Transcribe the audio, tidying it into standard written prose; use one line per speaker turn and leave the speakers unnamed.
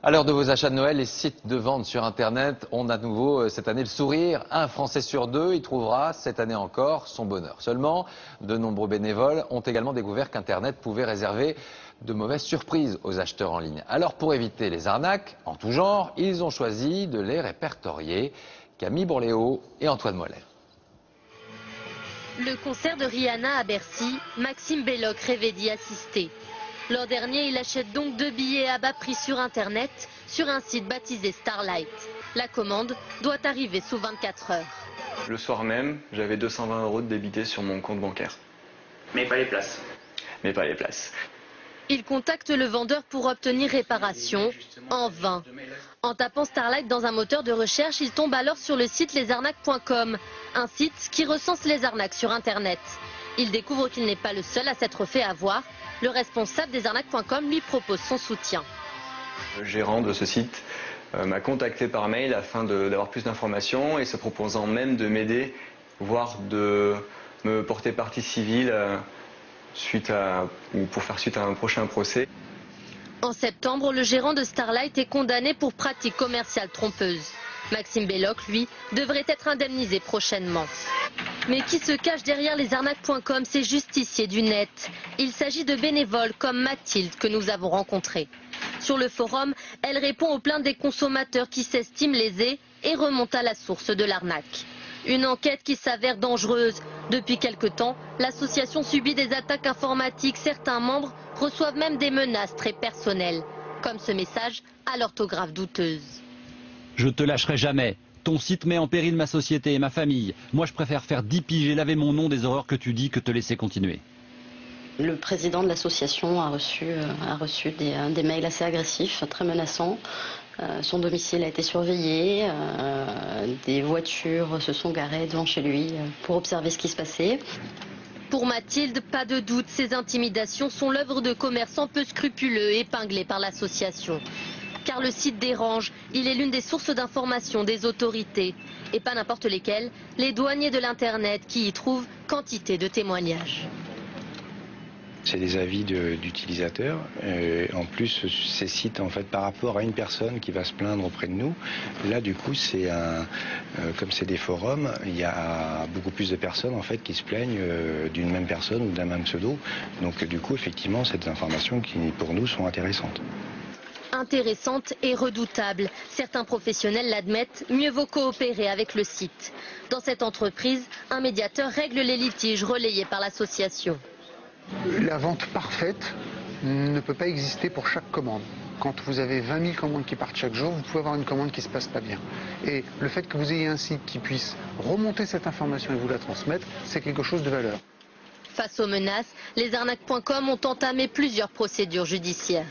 À l'heure de vos achats de Noël, les sites de vente sur Internet ont à nouveau cette année le sourire. Un Français sur deux y trouvera cette année encore son bonheur. Seulement, de nombreux bénévoles ont également découvert qu'Internet pouvait réserver de mauvaises surprises aux acheteurs en ligne. Alors pour éviter les arnaques en tout genre, ils ont choisi de les répertorier. Camille Bourléo et Antoine Mollet.
Le concert de Rihanna à Bercy, Maxime Belloc rêvait d'y assister. L'an dernier, il achète donc 2 billets à bas prix sur Internet, sur un site baptisé Starlight. La commande doit arriver sous 24 heures.
Le soir même, j'avais 220 € de débité sur mon compte bancaire.
Mais pas les places.
Mais pas les places.
Il contacte le vendeur pour obtenir réparation, en vain. En tapant Starlight dans un moteur de recherche, il tombe alors sur le site lesarnaques.com, un site qui recense les arnaques sur Internet. Il découvre qu'il n'est pas le seul à s'être fait avoir. Le responsable des arnaques.com lui propose son soutien.
Le gérant de ce site m'a contacté par mail afin d'avoir plus d'informations et se proposant même de m'aider, voire de me porter partie civile pour faire suite à un prochain procès.
En septembre, le gérant de Starlight est condamné pour pratique commerciale trompeuse. Maxime Belloc, lui, devrait être indemnisé prochainement. Mais qui se cache derrière lesarnaques.com, ces justiciers du net? Il s'agit de bénévoles comme Mathilde que nous avons rencontrée. Sur le forum, elle répond aux plaintes des consommateurs qui s'estiment lésés et remonte à la source de l'arnaque. Une enquête qui s'avère dangereuse. Depuis quelque temps, l'association subit des attaques informatiques. Certains membres reçoivent même des menaces très personnelles, comme ce message à l'orthographe douteuse.
Je te lâcherai jamais. Ton site met en péril ma société et ma famille. Moi, je préfère faire 10 piges et laver mon nom des horreurs que tu dis que te laisser continuer.
Le président de l'association a reçu des mails assez agressifs, très menaçants. Son domicile a été surveillé. Des voitures se sont garées devant chez lui pour observer ce qui se passait.
Pour Mathilde, pas de doute, ces intimidations sont l'œuvre de commerçants peu scrupuleux épinglés par l'association. Car le site dérange, il est l'une des sources d'information des autorités. Et pas n'importe lesquelles, les douaniers de l'Internet qui y trouvent quantité de témoignages.
C'est des avis d'utilisateurs. En plus, ces sites, en fait, par rapport à une personne qui va se plaindre auprès de nous, là, du coup, comme c'est des forums, il y a beaucoup plus de personnes, en fait, qui se plaignent d'une même personne ou d'un même pseudo. Donc, du coup, effectivement, c'est des informations qui, pour nous, sont intéressantes.
Intéressante et redoutable. Certains professionnels l'admettent, mieux vaut coopérer avec le site. Dans cette entreprise, un médiateur règle les litiges relayés par l'association.
La vente parfaite ne peut pas exister pour chaque commande. Quand vous avez 20 000 commandes qui partent chaque jour, vous pouvez avoir une commande qui ne se passe pas bien. Et le fait que vous ayez un site qui puisse remonter cette information et vous la transmettre, c'est quelque chose de valeur.
Face aux menaces, lesarnaques.com ont entamé plusieurs procédures judiciaires.